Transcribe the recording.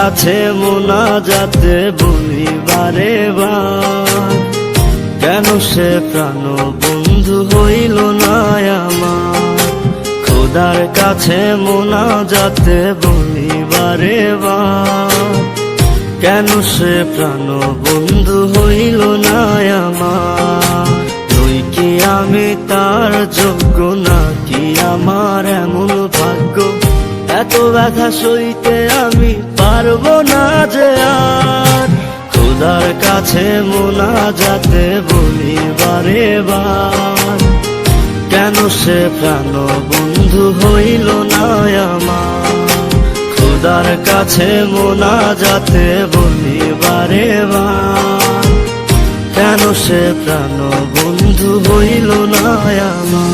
কাছে মোনাজাতে বলি বারে বার, কেন সে প্রাণ বন্ধু হইল না আমার। খোদার কাছে মোনাজাতে বলি বারে বার, কেন সে প্রাণ বন্ধু হইল না আমার। তুই কি আমি তার যোগ্য নাকি আমার এমন ভাগ্য, এত ব্যথা সইতে আমি পারবো না যে আর। খোদার কাছে মোনাজাতে বলি বারে বার, কেন সে প্রাণ বন্ধু হইল না আমার। খোদার কাছে মোনাজাতে বলি বারে বার, কেন সে প্রাণ বন্ধু হইল না আমার।